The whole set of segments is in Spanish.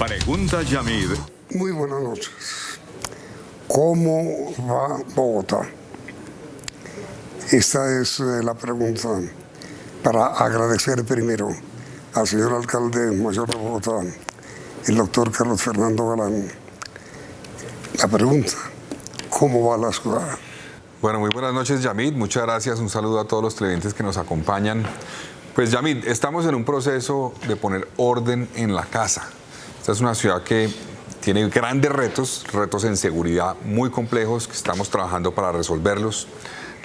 Pregunta Yamid. Muy buenas noches. ¿Cómo va Bogotá? Esta es la pregunta para agradecer primero al señor alcalde mayor de Bogotá, el doctor Carlos Fernando Galán. La pregunta, ¿cómo va la ciudad? Bueno, muy buenas noches, Yamid. Muchas gracias. Un saludo a todos los televidentes que nos acompañan. Pues, Yamid, estamos en un proceso de poner orden en la casa. Esta es una ciudad que tiene grandes retos en seguridad muy complejos que estamos trabajando para resolverlos,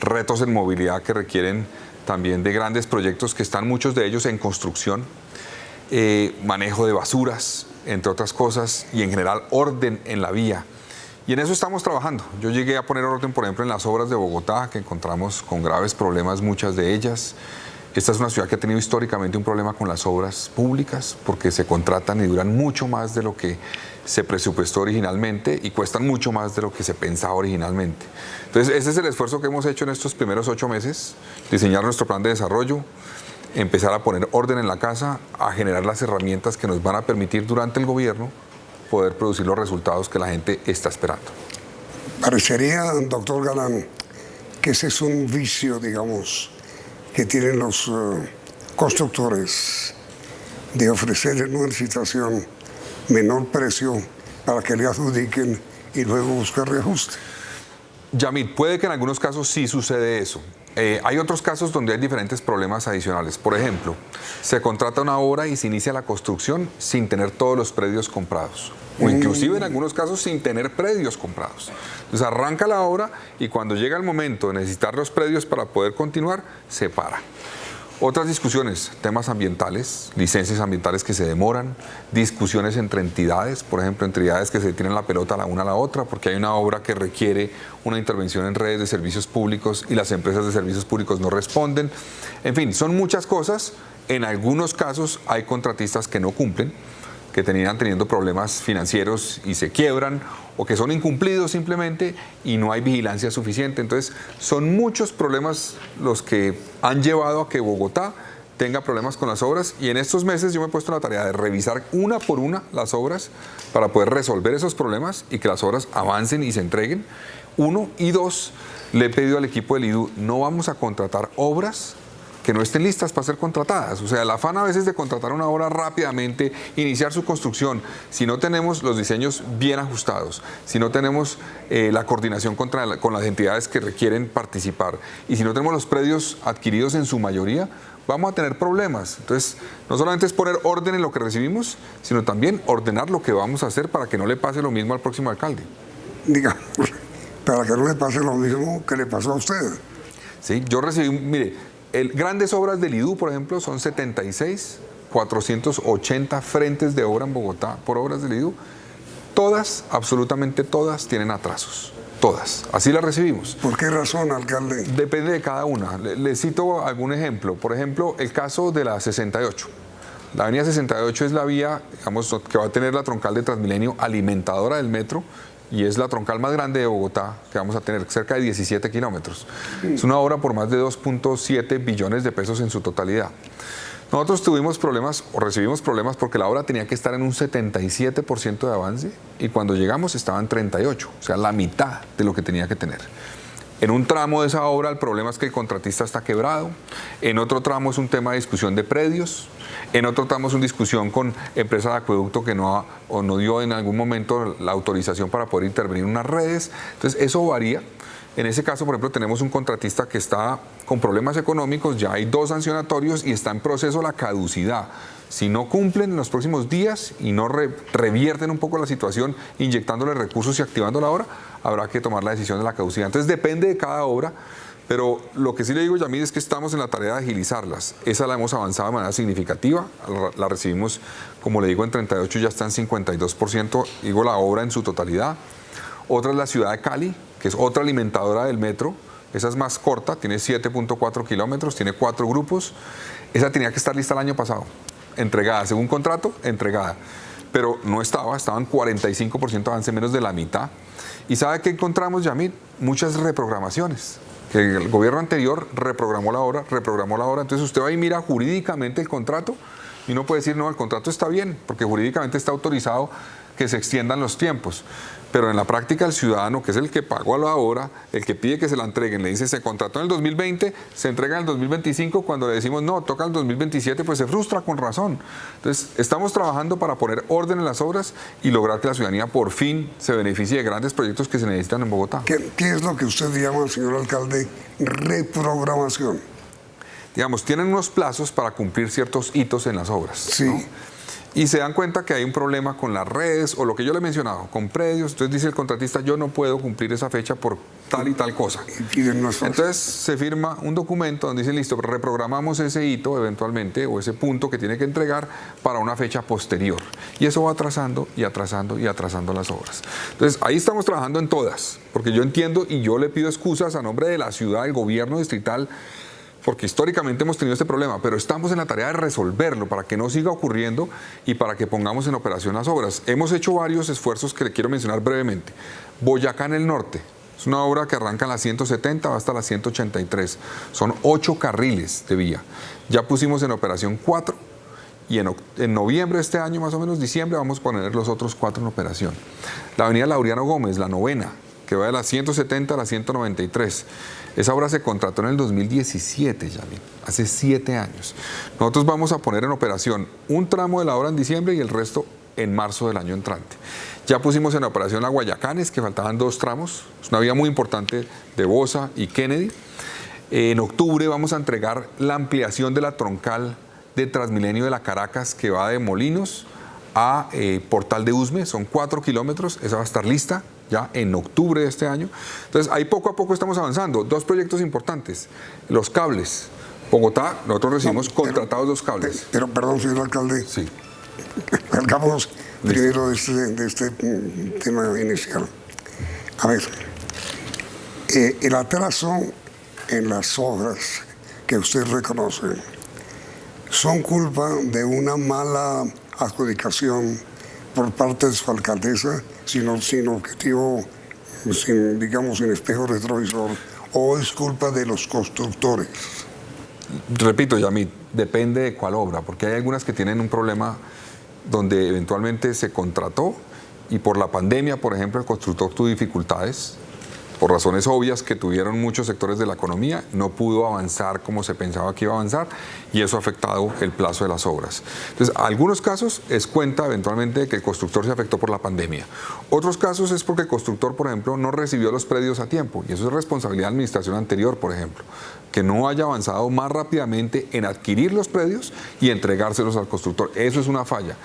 retos en movilidad que requieren también de grandes proyectos que están muchos de ellos en construcción, manejo de basuras, entre otras cosas, y en general orden en la vía. Y en eso estamos trabajando. Yo llegué a poner orden, por ejemplo, en las obras de Bogotá, que encontramos con graves problemas, muchas de ellas. Esta es una ciudad que ha tenido históricamente un problema con las obras públicas, porque se contratan y duran mucho más de lo que se presupuestó originalmente y cuestan mucho más de lo que se pensaba originalmente. Entonces, ese es el esfuerzo que hemos hecho en estos primeros 8 meses, diseñar nuestro plan de desarrollo, empezar a poner orden en la casa, a generar las herramientas que nos van a permitir durante el gobierno poder producir los resultados que la gente está esperando. Parecería, doctor Galán, que ese es un vicio, digamos, que tienen los constructores de ofrecer en una licitación menor precio para que le adjudiquen y luego buscar reajuste. Yamid, puede que en algunos casos sí sucede eso. Hay otros casos donde hay diferentes problemas adicionales. Por ejemplo, se contrata una obra y se inicia la construcción sin tener todos los predios comprados. O inclusive en algunos casos sin tener predios comprados. Entonces arranca la obra y cuando llega el momento de necesitar los predios para poder continuar, se para. Otras discusiones, temas ambientales, licencias ambientales que se demoran, discusiones entre entidades, por ejemplo, entidades que se tiran la pelota la una a la otra, porque hay una obra que requiere una intervención en redes de servicios públicos y las empresas de servicios públicos no responden. En fin, son muchas cosas. En algunos casos hay contratistas que no cumplen, que terminan teniendo problemas financieros y se quiebran, o que son incumplidos simplemente y no hay vigilancia suficiente. Entonces, son muchos problemas los que han llevado a que Bogotá tenga problemas con las obras, y en estos meses yo me he puesto la tarea de revisar una por una las obras para poder resolver esos problemas y que las obras avancen y se entreguen. 1, y 2, le he pedido al equipo del IDU, no vamos a contratar obras que no estén listas para ser contratadas. O sea, el afán a veces de contratar una obra rápidamente, iniciar su construcción, si no tenemos los diseños bien ajustados, si no tenemos la coordinación con las entidades que requieren participar, y si no tenemos los predios adquiridos en su mayoría, vamos a tener problemas. Entonces, no solamente es poner orden en lo que recibimos, sino también ordenar lo que vamos a hacer para que no le pase lo mismo al próximo alcalde. Digamos, para que no le pase lo mismo que le pasó a usted. Sí, yo recibí, mire, grandes obras del IDU, por ejemplo, son 76, 480 frentes de obra en Bogotá por obras del IDU. Todas, absolutamente todas, tienen atrasos. Todas. Así las recibimos. ¿Por qué razón, alcalde? Depende de cada una. Le cito algún ejemplo. Por ejemplo, el caso de la 68. La avenida 68 es la vía, digamos, que va a tener la troncal de Transmilenio alimentadora del metro, y es la troncal más grande de Bogotá, que vamos a tener cerca de 17 kilómetros. Es una obra por más de 2.7 billones de pesos en su totalidad. Nosotros tuvimos problemas, o recibimos problemas, porque la obra tenía que estar en un 77% de avance, y cuando llegamos estaba en 38%, o sea, la mitad de lo que tenía que tener. En un tramo de esa obra el problema es que el contratista está quebrado, en otro tramo es un tema de discusión de predios, en otro tramo es una discusión con empresa de acueducto que no dio en algún momento la autorización para poder intervenir en unas redes. Entonces eso varía. En ese caso, por ejemplo, tenemos un contratista que está con problemas económicos, ya hay 2 sancionatorios y está en proceso la caducidad. Si no cumplen en los próximos días y no revierten un poco la situación inyectándole recursos y activando la obra, habrá que tomar la decisión de la caducidad. Entonces depende de cada obra, pero lo que sí le digo, Yamid, es que estamos en la tarea de agilizarlas. Esa la hemos avanzado de manera significativa, la recibimos, como le digo, en 38, ya está en 52%, digo, la obra en su totalidad. Otra es la ciudad de Cali, que es otra alimentadora del metro. Esa es más corta, tiene 7.4 kilómetros, tiene 4 grupos. Esa tenía que estar lista el año pasado, entregada, según contrato, entregada. Pero no estaba en 45% de avance, menos de la mitad. ¿Y sabe qué encontramos, Yamid? Muchas reprogramaciones. Que el gobierno anterior reprogramó la obra, entonces usted va y mira jurídicamente el contrato Y uno puede decir, no, el contrato está bien, porque jurídicamente está autorizado que se extiendan los tiempos. Pero en la práctica el ciudadano, que es el que pagó a la obra, el que pide que se la entreguen, le dice, se contrató en el 2020, se entrega en el 2025, cuando le decimos, no, toca el 2027, pues se frustra con razón. Entonces, estamos trabajando para poner orden en las obras y lograr que la ciudadanía por fin se beneficie de grandes proyectos que se necesitan en Bogotá. ¿Qué es lo que usted llama, señor alcalde, reprogramación? Digamos, tienen unos plazos para cumplir ciertos hitos en las obras. Sí. ¿No? Y se dan cuenta que hay un problema con las redes o lo que yo le he mencionado, con predios. Entonces dice el contratista, yo no puedo cumplir esa fecha por tal y tal cosa. Entonces se firma un documento donde dice, listo, reprogramamos ese hito eventualmente o ese punto que tiene que entregar para una fecha posterior. Y eso va atrasando y atrasando y atrasando las obras. Entonces ahí estamos trabajando en todas, porque yo entiendo y yo le pido excusas a nombre de la ciudad, del gobierno distrital, porque históricamente hemos tenido este problema, pero estamos en la tarea de resolverlo para que no siga ocurriendo y para que pongamos en operación las obras. Hemos hecho varios esfuerzos que le quiero mencionar brevemente. Boyacá en el norte, es una obra que arranca en la 170, va hasta la 183. Son 8 carriles de vía. Ya pusimos en operación 4 y en noviembre de este año, más o menos diciembre, vamos a poner los otros 4 en operación. La avenida Laureano Gómez, la 9ª, que va de la 170 a la 193. Esa obra se contrató en el 2017, Yamil, hace 7 años. Nosotros vamos a poner en operación un tramo de la obra en diciembre y el resto en marzo del año entrante. Ya pusimos en operación la Guayacanes, que faltaban 2 tramos. Es una vía muy importante de Bosa y Kennedy. En octubre vamos a entregar la ampliación de la troncal de Transmilenio de la Caracas, que va de Molinos a Portal de Usme. Son 4 kilómetros, esa va a estar lista ya en octubre de este año. Entonces, ahí poco a poco estamos avanzando. 2 proyectos importantes. Los cables. Bogotá, nosotros recibimos contratados 2 cables. Pero perdón, señor alcalde. Sí. Salgamos primero de este tema inicial. A ver, el atraso en las obras que usted reconoce son culpa de una mala adjudicación por parte de su alcaldesa, sin objetivo, digamos, sin espejo retrovisor, o es culpa de los constructores. Repito, Yamit, depende de cuál obra, porque hay algunas que tienen un problema donde eventualmente se contrató y por la pandemia, por ejemplo, el constructor tuvo dificultades, por razones obvias que tuvieron muchos sectores de la economía, no pudo avanzar como se pensaba que iba a avanzar y eso ha afectado el plazo de las obras. Entonces, algunos casos es cuenta eventualmente de que el constructor se afectó por la pandemia. Otros casos es porque el constructor, por ejemplo, no recibió los predios a tiempo y eso es responsabilidad de la administración anterior, por ejemplo, que no haya avanzado más rápidamente en adquirir los predios y entregárselos al constructor. Eso es una falla.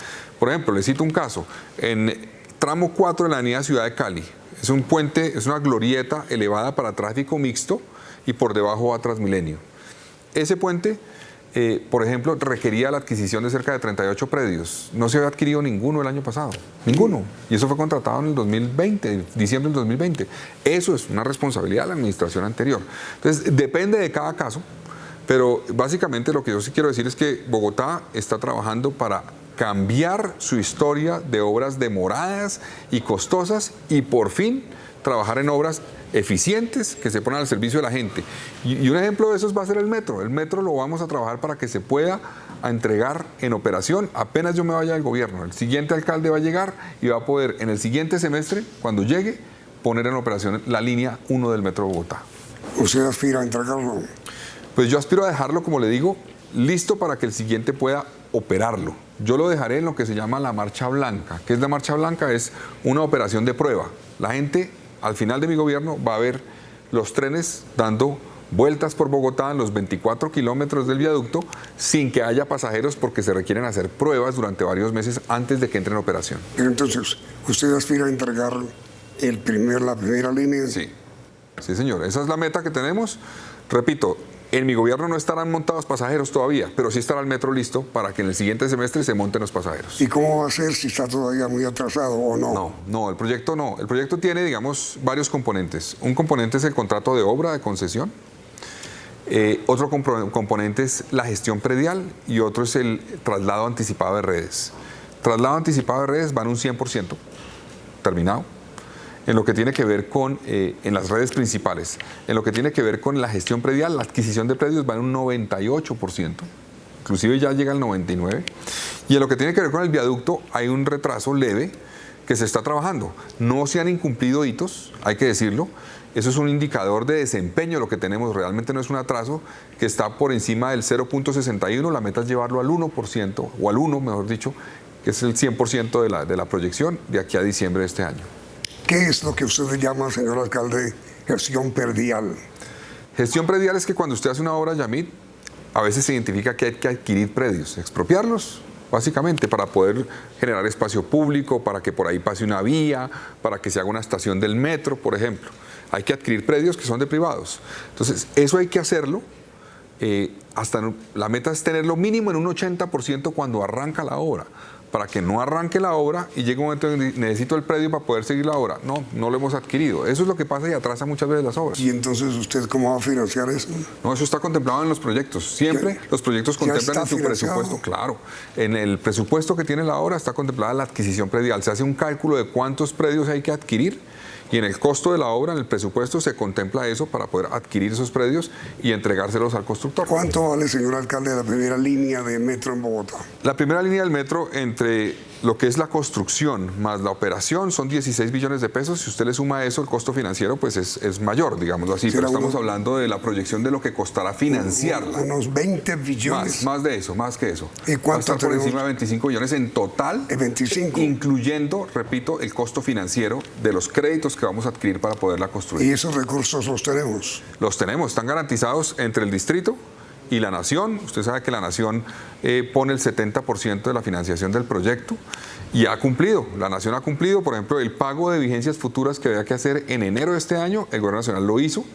Por ejemplo, le cito un caso. En tramo 4 de la avenida Ciudad de Cali, es un puente, es una glorieta elevada para tráfico mixto y por debajo va Transmilenio. Ese puente, por ejemplo, requería la adquisición de cerca de 38 predios. No se había adquirido ninguno el año pasado, ninguno. Y eso fue contratado en el 2020, diciembre del 2020. Eso es una responsabilidad de la administración anterior. Entonces, depende de cada caso, pero básicamente lo que yo sí quiero decir es que Bogotá está trabajando para cambiar su historia de obras demoradas y costosas y por fin trabajar en obras eficientes que se ponen al servicio de la gente. Y un ejemplo de eso va a ser el metro. El metro lo vamos a trabajar para que se pueda entregar en operación apenas yo me vaya del gobierno. El siguiente alcalde va a llegar y va a poder en el siguiente semestre, cuando llegue, poner en operación la línea 1 del Metro de Bogotá. ¿Usted aspira a entregarlo? Pues yo aspiro a dejarlo, como le digo, listo para que el siguiente pueda operarlo. Yo lo dejaré en lo que se llama la marcha blanca. ¿Qué es la marcha blanca? Es una operación de prueba. La gente, al final de mi gobierno, va a ver los trenes dando vueltas por Bogotá en los 24 kilómetros del viaducto sin que haya pasajeros porque se requieren hacer pruebas durante varios meses antes de que entre en operación. Pero entonces, ¿usted aspira a entregar la primera línea? Sí, sí señor. Esa es la meta que tenemos. Repito, en mi gobierno no estarán montados pasajeros todavía, pero sí estará el metro listo para que en el siguiente semestre se monten los pasajeros. ¿Y cómo va a ser si está todavía muy atrasado o no? No, el proyecto no. El proyecto tiene, digamos, varios componentes. Un componente es el contrato de obra de concesión. Otro componente es la gestión predial y otro es el traslado anticipado de redes. Traslado anticipado de redes van un 100%, terminado. En lo que tiene que ver con, en las redes principales, en lo que tiene que ver con la gestión predial, la adquisición de predios va en un 98%, inclusive ya llega al 99%. Y en lo que tiene que ver con el viaducto hay un retraso leve que se está trabajando. No se han incumplido hitos, hay que decirlo. Eso es un indicador de desempeño, lo que tenemos realmente no es un atraso que está por encima del 0.61, la meta es llevarlo al 1%, o al 1, mejor dicho, que es el 100% de la proyección de aquí a diciembre de este año. ¿Qué es lo que usted llama, señor alcalde, gestión predial? Gestión predial es que cuando usted hace una obra, Yamit, a veces se identifica que hay que adquirir predios, expropiarlos, básicamente, para poder generar espacio público, para que por ahí pase una vía, para que se haga una estación del metro, por ejemplo. Hay que adquirir predios que son de privados. Entonces, eso hay que hacerlo. La meta es tenerlo mínimo en un 80% cuando arranca la obra, para que no arranque la obra y llegue un momento en que necesito el predio para poder seguir la obra. No lo hemos adquirido. Eso es lo que pasa y atrasa muchas veces las obras. ¿Y entonces usted cómo va a financiar eso? No, eso está contemplado en los proyectos. Siempre los proyectos contemplan en su presupuesto. Claro, en el presupuesto que tiene la obra está contemplada la adquisición predial. Se hace un cálculo de cuántos predios hay que adquirir y en el costo de la obra, en el presupuesto, se contempla eso para poder adquirir esos predios y entregárselos al constructor. ¿Cuánto vale, señor alcalde, la primera línea de metro en Bogotá? La primera línea del metro, entre lo que es la construcción más la operación, son 16 billones de pesos. Si usted le suma eso, el costo financiero pues es mayor, digámoslo así. Pero estamos hablando de la proyección de lo que costará financiarla. Unos 20 billones. Más de eso, más que eso. ¿Y cuánto? Va a estar por encima de 25 billones en total. 25. Incluyendo, repito, el costo financiero de los créditos que vamos a adquirir para poderla construir. ¿Y esos recursos los tenemos? Los tenemos, están garantizados entre el distrito y la Nación. Usted sabe que la Nación pone el 70% de la financiación del proyecto y ha cumplido. La Nación ha cumplido, por ejemplo, el pago de vigencias futuras que había que hacer en enero de este año, el Gobierno Nacional lo hizo.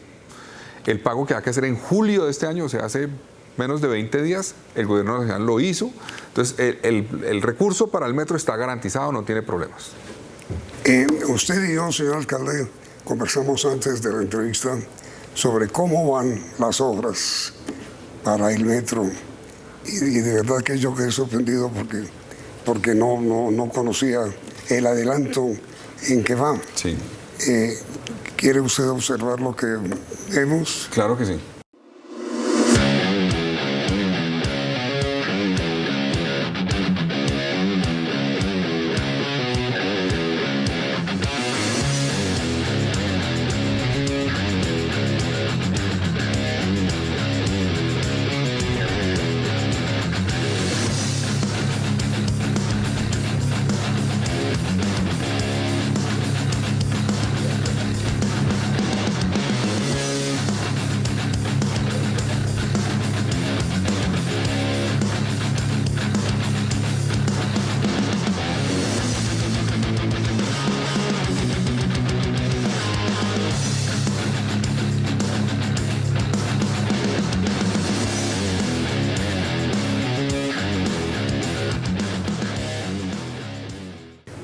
El pago que había que hacer en julio de este año, o sea, hace menos de 20 días, el Gobierno Nacional lo hizo. Entonces, el recurso para el metro está garantizado, no tiene problemas. Usted y yo, señor alcalde, conversamos antes de la entrevista sobre cómo van las obras para el metro y de verdad que yo quedé sorprendido porque no conocía el adelanto en que va. Sí. ¿Quiere usted observar lo que vemos? Claro que sí.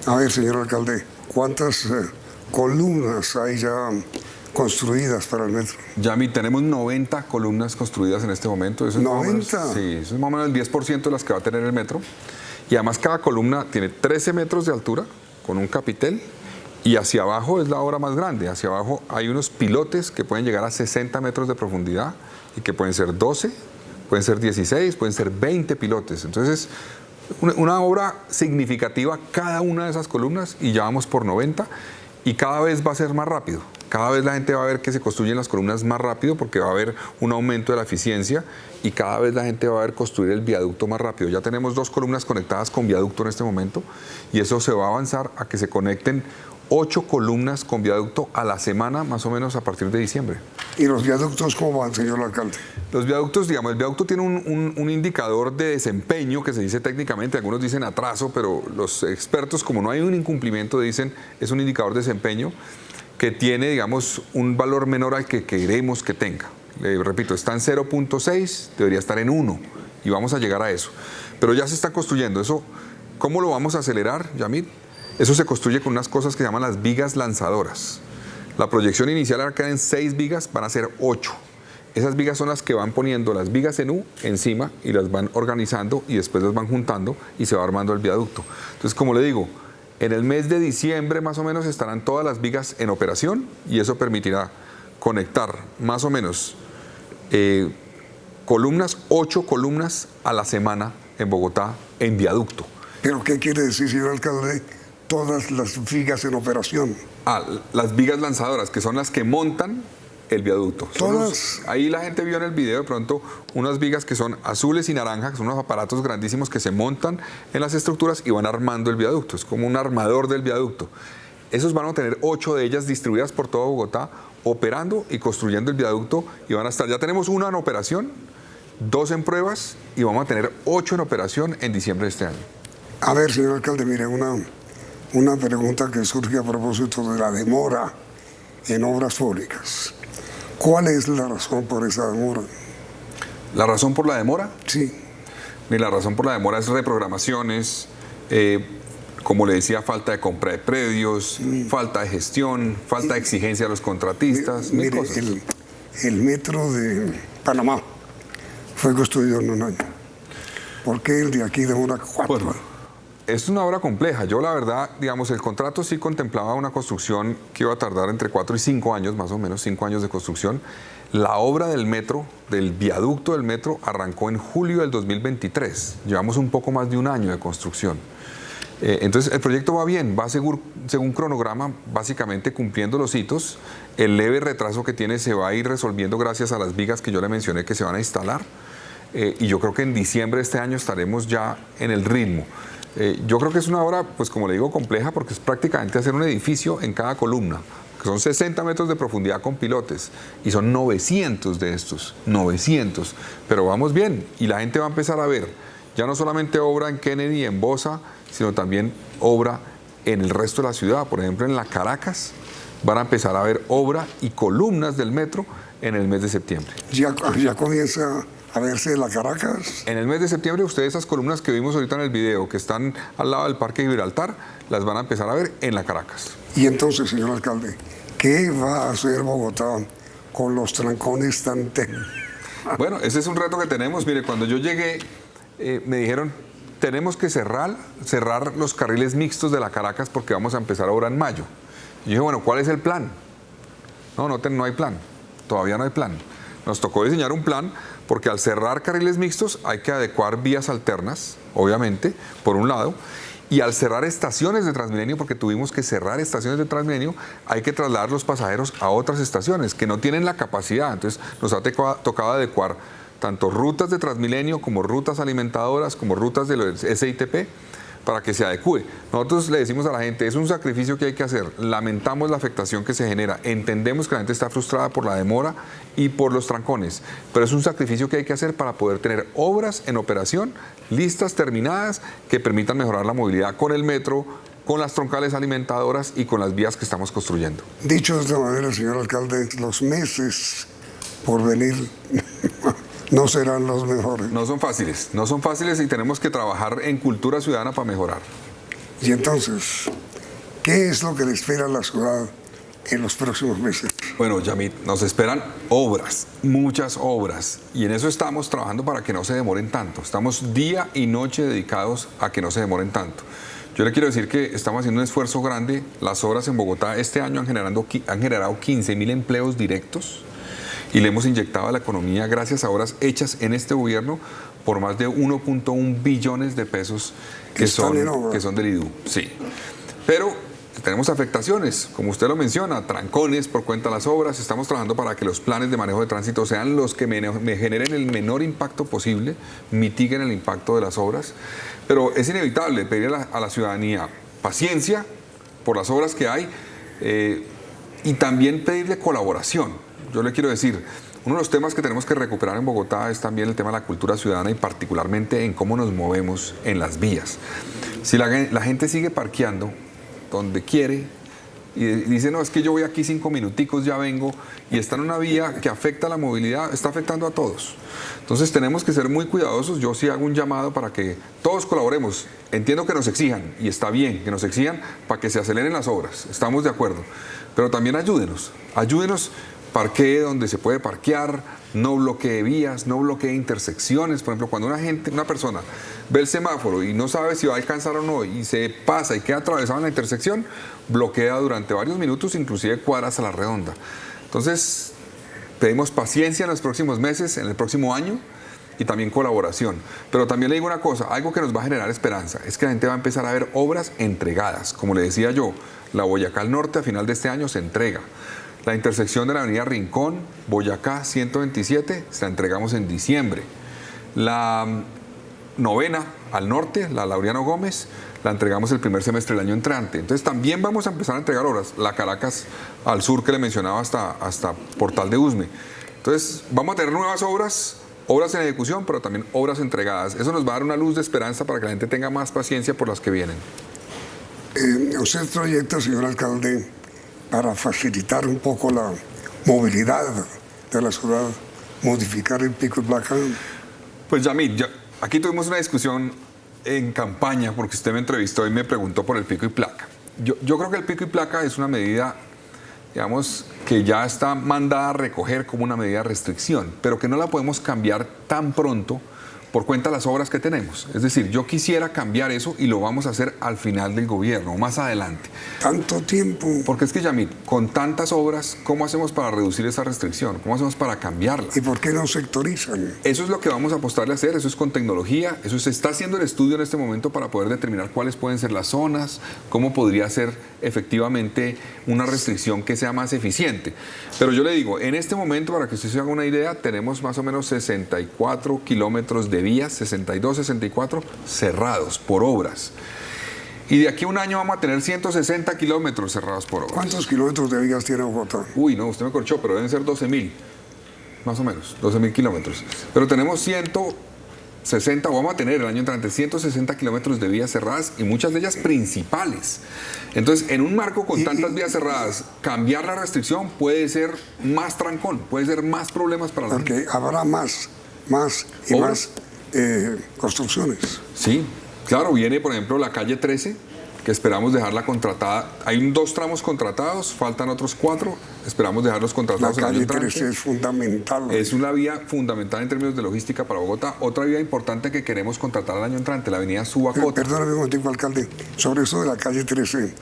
A ver, señor alcalde, ¿cuántas columnas hay ya construidas para el metro? Yami, tenemos 90 columnas construidas en este momento. Eso es ¿90? Sí, eso es más o menos el 10% de las que va a tener el metro. Y además cada columna tiene 13 metros de altura con un capitel y hacia abajo es la obra más grande. Hacia abajo hay unos pilotes que pueden llegar a 60 metros de profundidad y que pueden ser 12, pueden ser 16, pueden ser 20 pilotes. Entonces, una obra significativa cada una de esas columnas y ya vamos por 90 y cada vez va a ser más rápido. Cada vez la gente va a ver que se construyen las columnas más rápido porque va a haber un aumento de la eficiencia y cada vez la gente va a ver construir el viaducto más rápido. Ya tenemos 2 columnas conectadas con viaducto en este momento y eso se va a avanzar a que se conecten 8 columnas con viaducto a la semana, más o menos a partir de diciembre. ¿Y los viaductos cómo van, señor alcalde? Los viaductos, digamos, el viaducto tiene un indicador de desempeño que se dice técnicamente, algunos dicen atraso, pero los expertos, como no hay un incumplimiento, dicen es un indicador de desempeño que tiene, digamos, un valor menor al que queremos que tenga. Le repito, está en 0.6, debería estar en 1 y vamos a llegar a eso. Pero ya se está construyendo. Eso, ¿cómo lo vamos a acelerar, Yamit? Eso se construye con unas cosas que se llaman las vigas lanzadoras. La proyección inicial acá en 6 vigas, van a ser 8. Esas vigas son las que van poniendo las vigas en U encima y las van organizando y después las van juntando y se va armando el viaducto. Entonces, como le digo, en el mes de diciembre más o menos estarán todas las vigas en operación y eso permitirá conectar más o menos columnas, 8 columnas a la semana en Bogotá en viaducto. ¿Pero qué quiere decir, señor alcalde? Todas las vigas en operación. Las vigas lanzadoras, que son las que montan el viaducto. Todas. Ahí la gente vio en el video de pronto unas vigas que son azules y naranjas, que son unos aparatos grandísimos que se montan en las estructuras y van armando el viaducto. Es como un armador del viaducto. Esos van a tener 8 de ellas distribuidas por todo Bogotá, operando y construyendo el viaducto, y van a estar, ya tenemos una en operación, 2 en pruebas, y vamos a tener 8 en operación en diciembre de este año. A ver, señor alcalde, mire, una pregunta que surge a propósito de la demora en obras públicas. ¿Cuál es la razón por esa demora? ¿La razón por la demora? Sí. La razón por la demora es reprogramaciones, como le decía, falta de compra de predios, falta de gestión, falta de exigencia a los contratistas, mil cosas. El metro de Panamá fue construido en un año. ¿Por qué el de aquí demora 4? Bueno, es una obra compleja. Yo, la verdad, digamos, el contrato sí contemplaba una construcción que iba a tardar entre 4 y 5 años, más o menos, 5 años de construcción. La obra del metro, del viaducto del metro, arrancó en julio del 2023. Llevamos un poco más de un año de construcción. Entonces, el proyecto va bien, va según cronograma, básicamente cumpliendo los hitos. El leve retraso que tiene se va a ir resolviendo gracias a las vigas que yo le mencioné que se van a instalar. Y yo creo que en diciembre de este año estaremos ya en el ritmo. Yo creo que es una obra, pues como le digo, compleja, porque es prácticamente hacer un edificio en cada columna, que son 60 metros de profundidad con pilotes, y son 900 de estos, 900. Pero vamos bien, y la gente va a empezar a ver, ya no solamente obra en Kennedy, en Bosa, sino también obra en el resto de la ciudad. Por ejemplo, en la Caracas van a empezar a ver obra y columnas del metro en el mes de septiembre. ¿Ya comienza a verse la Caracas? En el mes de septiembre, ustedes esas columnas que vimos ahorita en el video, que están al lado del Parque Gibraltar, las van a empezar a ver en la Caracas. Y entonces, señor alcalde, ¿qué va a hacer Bogotá con los trancones tan Bueno, ese es un reto que tenemos. Mire, cuando yo llegué, me dijeron, tenemos que cerrar los carriles mixtos de la Caracas porque vamos a empezar obra en mayo. Y yo dije, bueno, ¿cuál es el plan? No hay plan, todavía no hay plan. Nos tocó diseñar un plan porque al cerrar carriles mixtos hay que adecuar vías alternas, obviamente, por un lado, y al cerrar estaciones de Transmilenio, porque tuvimos que cerrar estaciones de Transmilenio, hay que trasladar los pasajeros a otras estaciones que no tienen la capacidad. Entonces nos ha tocado adecuar tanto rutas de Transmilenio como rutas alimentadoras, como rutas de los SITP, para que se adecue. Nosotros le decimos a la gente, es un sacrificio que hay que hacer, lamentamos la afectación que se genera, entendemos que la gente está frustrada por la demora y por los trancones, pero es un sacrificio que hay que hacer para poder tener obras en operación, listas, terminadas, que permitan mejorar la movilidad con el metro, con las troncales alimentadoras y con las vías que estamos construyendo. Dicho de esta manera, señor alcalde, los meses por venir no serán los mejores. No son fáciles y tenemos que trabajar en cultura ciudadana para mejorar. Y entonces, ¿qué es lo que le espera a la ciudad en los próximos meses? Bueno, Yamit, nos esperan obras, muchas obras, y en eso estamos trabajando para que no se demoren tanto. Estamos día y noche dedicados a que no se demoren tanto. Yo le quiero decir que estamos haciendo un esfuerzo grande. Las obras en Bogotá este año han generado 15.000 empleos directos, y le hemos inyectado a la economía gracias a obras hechas en este gobierno por más de 1.1 billones de pesos que son del IDU. Sí. Pero tenemos afectaciones, como usted lo menciona, trancones por cuenta de las obras. Estamos trabajando para que los planes de manejo de tránsito sean los que me generen el menor impacto posible, mitiguen el impacto de las obras. Pero es inevitable pedir a la ciudadanía paciencia por las obras que hay y también pedirle colaboración. Yo le quiero decir, uno de los temas que tenemos que recuperar en Bogotá es también el tema de la cultura ciudadana y particularmente en cómo nos movemos en las vías. Si la gente sigue parqueando donde quiere y dice, no, es que yo voy aquí 5 minuticos, ya vengo, y está en una vía que afecta a la movilidad, está afectando a todos. Entonces tenemos que ser muy cuidadosos. Yo sí hago un llamado para que todos colaboremos. Entiendo que nos exijan, y está bien que nos exijan para que se aceleren las obras, estamos de acuerdo, pero también ayúdenos, parquee donde se puede parquear, no bloquee vías, no bloquee intersecciones. Por ejemplo, cuando una persona ve el semáforo y no sabe si va a alcanzar o no y se pasa y queda atravesado en la intersección, bloquea durante varios minutos, inclusive cuadras a la redonda. Entonces, pedimos paciencia en los próximos meses, en el próximo año, y también colaboración. Pero también le digo una cosa, algo que nos va a generar esperanza, es que la gente va a empezar a ver obras entregadas. Como le decía yo, la Boyacá al norte a final de este año se entrega. La intersección de la avenida Rincón, Boyacá 127, se la entregamos en diciembre. La novena al norte, la Laureano Gómez, la entregamos el primer semestre del año entrante. Entonces también vamos a empezar a entregar obras. La Caracas al sur que le mencionaba hasta Portal de Usme. Entonces vamos a tener nuevas obras en ejecución, pero también obras entregadas. Eso nos va a dar una luz de esperanza para que la gente tenga más paciencia por las que vienen. ¿Usted proyecta, señor alcalde, para facilitar un poco la movilidad de la ciudad, modificar el pico y placa? Pues Yamil, aquí tuvimos una discusión en campaña porque usted me entrevistó y me preguntó por el pico y placa. Yo creo que el pico y placa es una medida, digamos, que ya está mandada a recoger como una medida de restricción, pero que no la podemos cambiar tan pronto por cuenta de las obras que tenemos. Es decir, yo quisiera cambiar eso y lo vamos a hacer al final del gobierno, más adelante. ¿Tanto tiempo? Porque es que, Yamil, con tantas obras, ¿cómo hacemos para reducir esa restricción? ¿Cómo hacemos para cambiarla? ¿Y por qué no sectorizan? Eso es lo que vamos a apostarle a hacer, eso es con tecnología, eso se está haciendo el estudio en este momento para poder determinar cuáles pueden ser las zonas, cómo podría ser efectivamente una restricción que sea más eficiente. Pero yo le digo, en este momento, para que usted se haga una idea, tenemos más o menos 64 kilómetros de vías, 62, 64, cerrados por obras. Y de aquí a un año vamos a tener 160 kilómetros cerrados por obras. ¿Cuántos kilómetros de vías tiene Bogotá? Uy, no, usted me corchó, pero deben ser 12.000, más o menos, 12.000 kilómetros. Pero tenemos 160, o vamos a tener el año entrante 160 kilómetros de vías cerradas y muchas de ellas principales. Entonces, en un marco con tantas vías cerradas, cambiar la restricción puede ser más trancón, puede ser más problemas para la gente. Porque habrá más construcciones. Sí, claro, viene por ejemplo la calle 13, que esperamos dejarla contratada. Hay 2 tramos contratados, faltan otros 4, esperamos dejarlos contratados. La el año calle 13 es fundamental. Es una vía fundamental en términos de logística para Bogotá. Otra vía importante que queremos contratar el año entrante, la avenida Subacota. Perdóname un momentico, alcalde, sobre eso de la calle 13,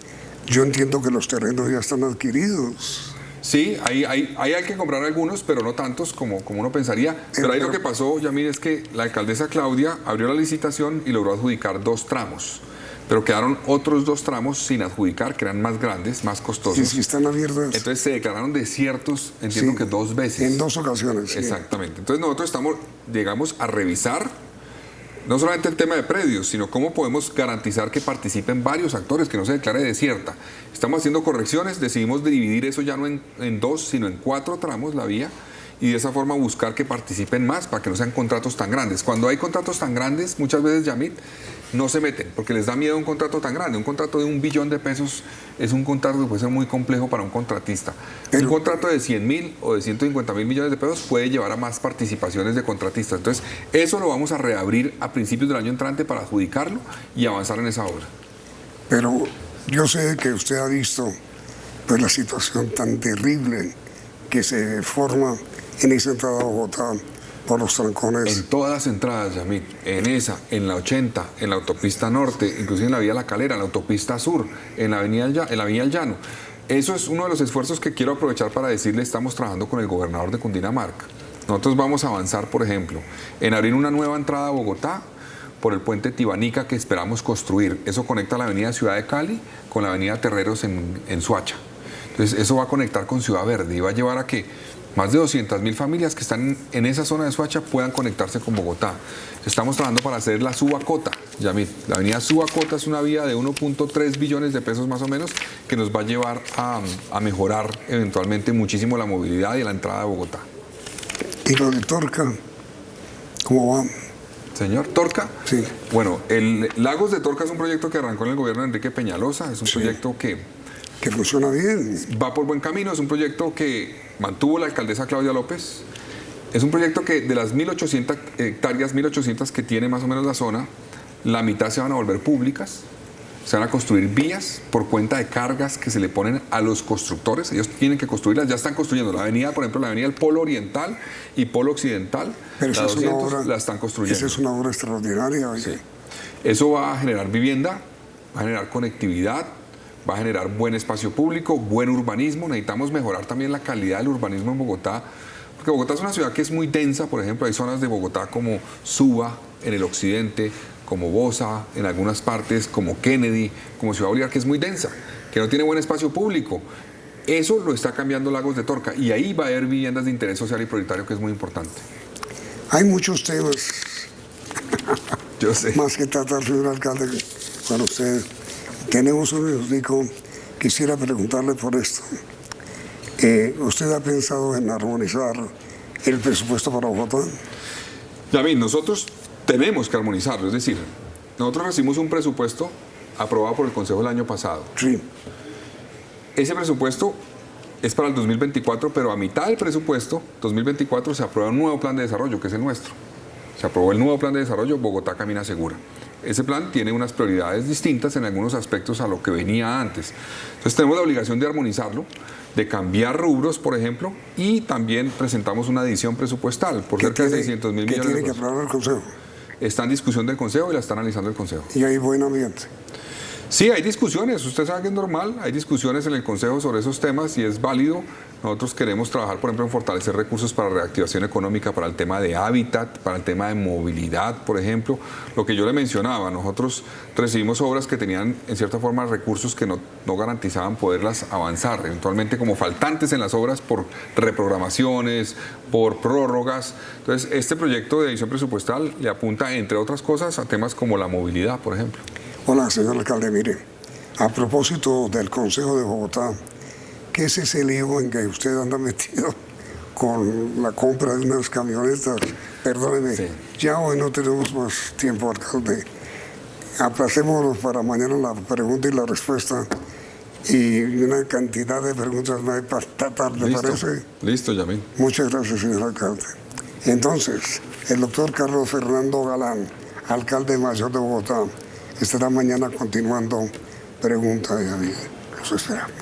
yo entiendo que los terrenos ya están adquiridos. Sí, hay que comprar algunos, pero no tantos como uno pensaría. Pero ahí lo que pasó, Yamil, es que la alcaldesa Claudia abrió la licitación y logró adjudicar 2 tramos. Pero quedaron otros 2 tramos sin adjudicar, que eran más grandes, más costosos. Sí, están abiertos. Entonces se declararon desiertos, entiendo que 2 veces. En 2 ocasiones. Exactamente. Sí. Entonces nosotros llegamos a revisar no solamente el tema de predios, sino cómo podemos garantizar que participen varios actores, que no se declare desierta. Estamos haciendo correcciones, decidimos dividir eso ya no en 2, sino en 4 tramos la vía, y de esa forma buscar que participen más para que no sean contratos tan grandes. Cuando hay contratos tan grandes, muchas veces, Yamil, no se meten, porque les da miedo un contrato tan grande. Un contrato de $1 billón es un contrato que puede ser muy complejo para un contratista. Un contrato de 100.000 o de 150.000 millones de pesos puede llevar a más participaciones de contratistas. Entonces, eso lo vamos a reabrir a principios del año entrante para adjudicarlo y avanzar en esa obra. Pero yo sé que usted ha visto pues, la situación tan terrible que se forma en esa entrada a Bogotá por los trancones. En todas las entradas, Yamil, en esa, en la 80, en la autopista norte, inclusive en la vía La Calera, en la autopista sur, en la avenida El Llano. Eso es uno de los esfuerzos que quiero aprovechar para decirle, estamos trabajando con el gobernador de Cundinamarca. Nosotros vamos a avanzar, por ejemplo, en abrir una nueva entrada a Bogotá por el puente Tibanica que esperamos construir. Eso conecta la avenida Ciudad de Cali con la avenida Terreros en Soacha. Entonces, eso va a conectar con Ciudad Verde y va a llevar a que más de 200.000 familias que están en esa zona de Soacha puedan conectarse con Bogotá. Estamos trabajando para hacer la Subacota, Yamil. La avenida Subacota es una vía de 1.3 billones de pesos más o menos que nos va a llevar a mejorar eventualmente muchísimo la movilidad y la entrada a Bogotá. ¿Y lo de Torca? ¿Cómo va? Señor, ¿Torca? Sí. Bueno, el Lagos de Torca es un proyecto que arrancó en el gobierno de Enrique Peñalosa. Es un proyecto que funciona bien. Va por buen camino. Es un proyecto que mantuvo la alcaldesa Claudia López. Es un proyecto que de las 1.800 hectáreas, 1.800 que tiene más o menos la zona, la mitad se van a volver públicas. Se van a construir vías por cuenta de cargas que se le ponen a los constructores. Ellos tienen que construirlas, ya están construyendo. La avenida, por ejemplo, la avenida del Polo Oriental y Polo Occidental, pero la 200, la están construyendo. Esa es una obra extraordinaria. Sí. Eso va a generar vivienda, va a generar conectividad, va a generar buen espacio público, buen urbanismo. Necesitamos mejorar también la calidad del urbanismo en Bogotá, Porque Bogotá es una ciudad que es muy densa, por ejemplo, hay zonas de Bogotá como Suba, en el occidente, como Bosa, en algunas partes, como Kennedy, como Ciudad Bolívar, que es muy densa, que no tiene buen espacio público. Eso lo está cambiando Lagos de Torca y ahí va a haber viviendas de interés social y prioritario, que es muy importante. Hay muchos temas Yo sé. más que tratar, señor alcalde, con usted. Tenemos un minutico. Quisiera preguntarle por esto. ¿Usted ha pensado en armonizar el presupuesto para Bogotá? Yamil, nosotros tenemos que armonizarlo, es decir, nosotros recibimos un presupuesto aprobado por el Consejo el año pasado. Sí. Ese presupuesto es para el 2024, pero a mitad del presupuesto, 2024, se aprueba un nuevo plan de desarrollo, que es el nuestro. Se aprobó el nuevo plan de desarrollo Bogotá Camina Segura. Ese plan tiene unas prioridades distintas en algunos aspectos a lo que venía antes. Entonces tenemos la obligación de armonizarlo, de cambiar rubros, por ejemplo, y también presentamos una adición presupuestal por cerca de 600.000 millones de pesos. ¿Qué tiene que aprobar el Consejo? Está en discusión del Consejo y la está analizando el Consejo. Y hay buen ambiente. Sí, hay discusiones, usted sabe que es normal, hay discusiones en el Consejo sobre esos temas y es válido. Nosotros queremos trabajar, por ejemplo, en fortalecer recursos para reactivación económica, para el tema de hábitat, para el tema de movilidad, por ejemplo. Lo que yo le mencionaba, nosotros recibimos obras que tenían, en cierta forma, recursos que no garantizaban poderlas avanzar, eventualmente como faltantes en las obras por reprogramaciones, por prórrogas. Entonces, este proyecto de edición presupuestal le apunta, entre otras cosas, a temas como la movilidad, por ejemplo. Hola, señor alcalde, mire, a propósito del Consejo de Bogotá, ¿qué es ese lío en que usted anda metido con la compra de unas camionetas? Perdóneme, Sí. Ya hoy no tenemos más tiempo, alcalde. Aplacémonos para mañana la pregunta y la respuesta. Y una cantidad de preguntas más para esta tarde, Listo, ¿parece? listo, Yamil. Muchas gracias, señor alcalde. Entonces, el doctor Carlos Fernando Galán, alcalde mayor de Bogotá, estará mañana continuando preguntas y los esperamos.